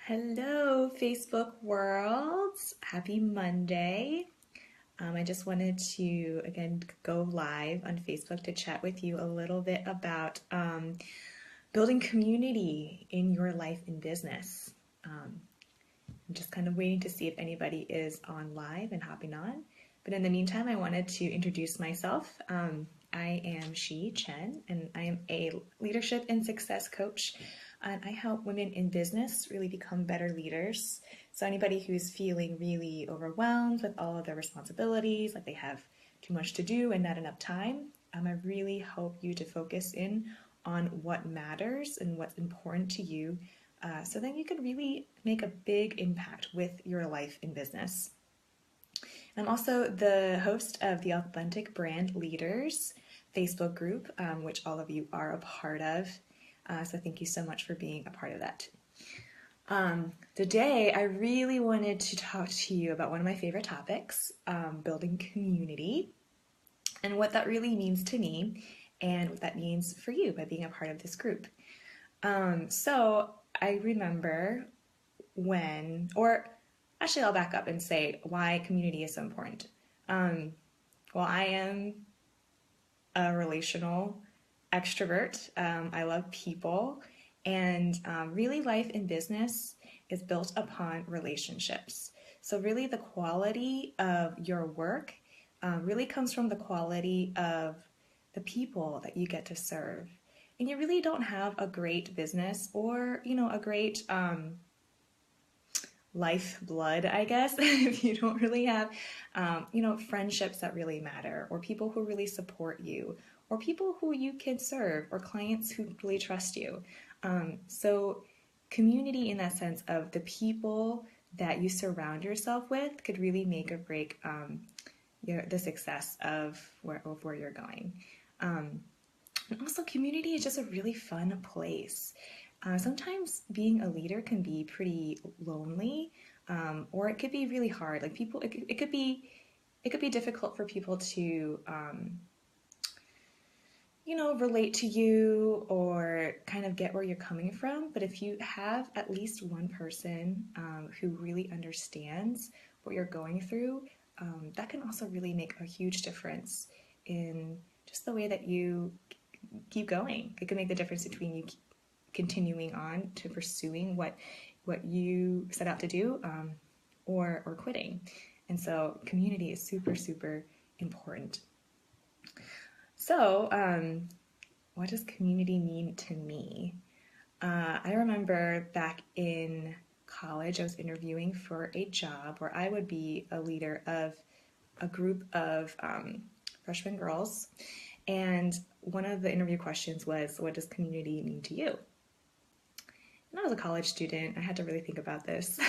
Hello, Facebook world. Happy Monday. I just wanted to, again, go live on Facebook to chat with you a little bit about building community in your life and business. I'm just kind of waiting to see if anybody is on live and hopping on. But in the meantime, I wanted to introduce myself. I am Shi Chen, and I am a leadership and success coach. And I help women in business really become better leaders. So anybody who's feeling really overwhelmed with all of their responsibilities, like they have too much to do and not enough time, I really hope you to focus in on what matters and what's important to you, so then you can really make a big impact with your life and business. I'm also the host of the Authentic Brand Leaders Facebook group, which all of you are a part of. So thank you so much for being a part of that. Today, I really wanted to talk to you about one of my favorite topics, building community, and what that really means to me and what that means for you by being a part of this group. So I remember or actually I'll back up and say why community is so important. Well, I am a relational extrovert. I love people, and really life in business is built upon relationships. So really the quality of your work really comes from the quality of the people that you get to serve. And you really don't have a great business or, a great lifeblood, I guess, if you don't really have, friendships that really matter, or people who really support you, or people who you can serve, or clients who really trust you. So community in that sense of the people that you surround yourself with could really make or break the success of where you're going. And also community is just a really fun place. Sometimes being a leader can be pretty lonely, or it could be really hard. Like it could be difficult for people to, relate to you or kind of get where you're coming from. But if you have at least one person who really understands what you're going through, that can also really make a huge difference in just the way that you keep going. It can make the difference between you continuing on to pursuing what you set out to do, or quitting. And so community is super, super important. So what does community mean to me? I remember back in college, I was interviewing for a job where I would be a leader of a group of freshman girls. And one of the interview questions was, what does community mean to you? And I was a college student. I had to really think about this.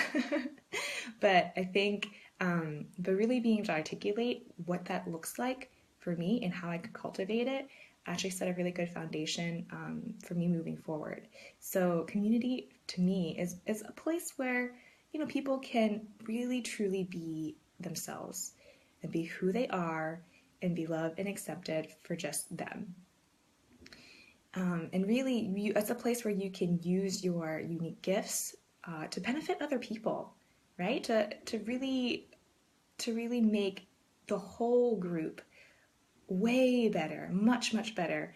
But I think, but really being able to articulate what that looks like for me and how I could cultivate it actually set a really good foundation for me moving forward. So community to me is a place where, people can really truly be themselves and be who they are and be loved and accepted for just them. And really, it's a place where you can use your unique gifts to benefit other people, right? To really make the whole group way better, much, much better,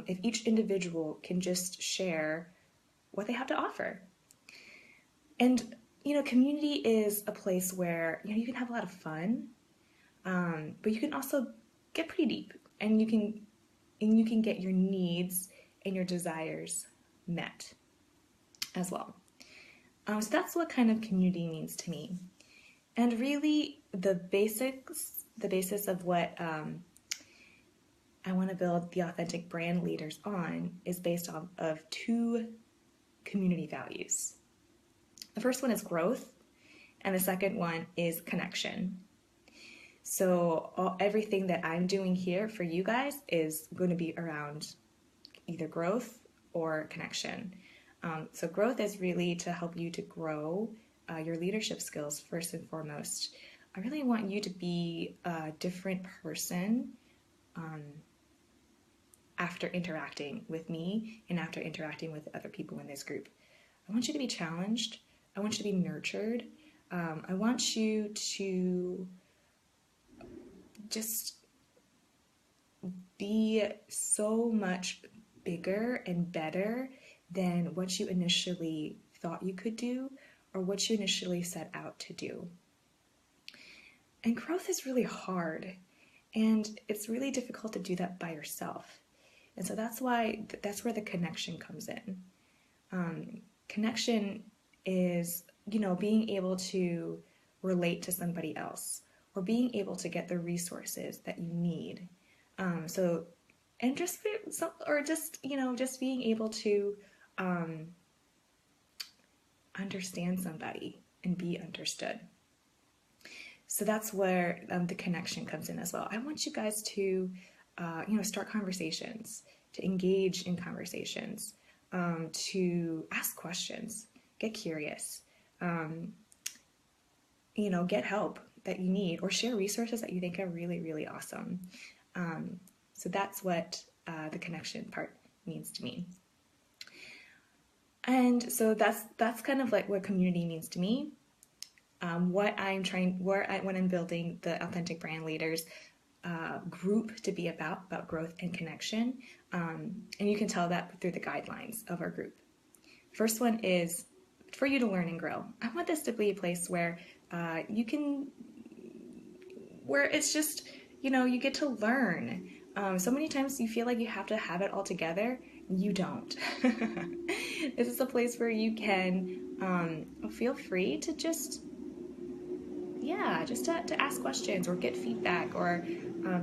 if each individual can just share what they have to offer. And, community is a place where, you can have a lot of fun, but you can also get pretty deep, and you can get your needs and your desires met as well. So that's what kind of community means to me. And really the basis of what I want to build the Authentic Brand Leaders on is based off of two community values. The first one is growth, and the second one is connection. So everything that I'm doing here for you guys is going to be around either growth or connection. So growth is really to help you to grow your leadership skills first and foremost. I really want you to be a different person after interacting with me and after interacting with other people in this group. I want you to be challenged. I want you to be nurtured. I want you to just be so much bigger and better than what you initially thought you could do or what you initially set out to do. And growth is really hard, and it's really difficult to do that by yourself. And so that's why that's where the connection comes in. Connection is, being able to relate to somebody else or being able to get the resources that you need. So, and just, just being able to understand somebody and be understood. So that's where the connection comes in as well. I want you guys to, start conversations, to engage in conversations, to ask questions, get curious, get help that you need, or share resources that you think are really, really awesome. So that's what the connection part means to me. And so that's kind of like what community means to me. What I'm building the Authentic Brand Leaders group to be about growth and connection. And you can tell that through the guidelines of our group. First one is for you to learn and grow. I want this to be a place where where it's just, you get to learn. So many times you feel like you have to have it all together. You don't. This is a place where you can feel free to just to ask questions or get feedback or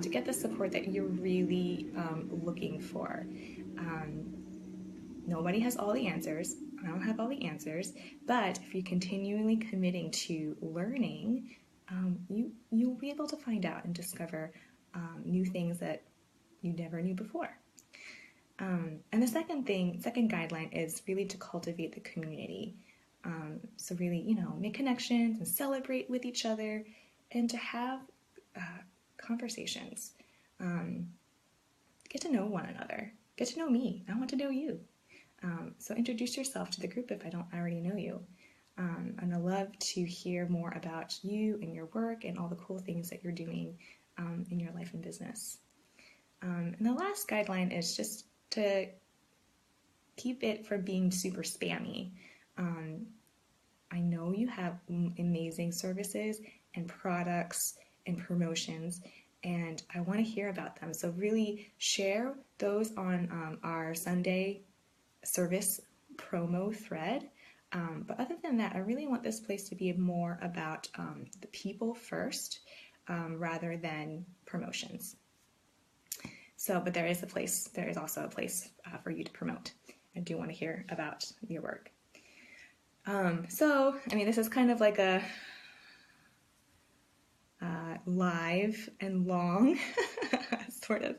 to get the support that you're really looking for. Nobody has all the answers. I don't have all the answers, but if you're continually committing to learning, you'll be able to find out and discover new things that you never knew before. And the second guideline is really to cultivate the community. So really, make connections and celebrate with each other and to have conversations. Get to know one another. Get to know me. I want to know you. So introduce yourself to the group if I don't already know you. And I'd love to hear more about you and your work and all the cool things that you're doing in your life and business. And the last guideline is just to keep it from being super spammy. I know you have amazing services and products and promotions, and I want to hear about them. So really share those on our Sunday service promo thread. But other than that, I really want this place to be more about the people first rather than promotions. So, but there is also a place for you to promote. I do want to hear about your work. This is kind of like a live and long sort of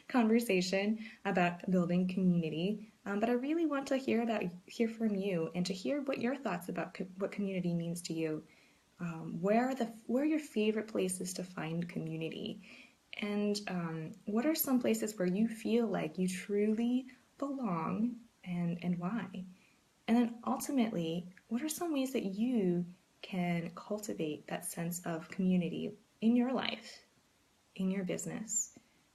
conversation about building community. But I really want to hear from you and to hear what your thoughts about what community means to you. Where are your favorite places to find community? And what are some places where you feel like you truly belong and why? And then ultimately, what are some ways that you can cultivate that sense of community in your life, in your business?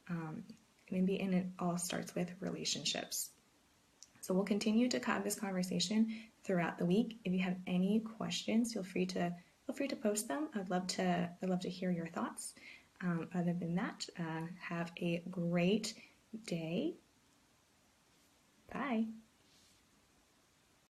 And it all starts with relationships. So we'll continue to have this conversation throughout the week. If you have any questions, feel free to post them. I'd love to hear your thoughts. Other than that, have a great day. Bye.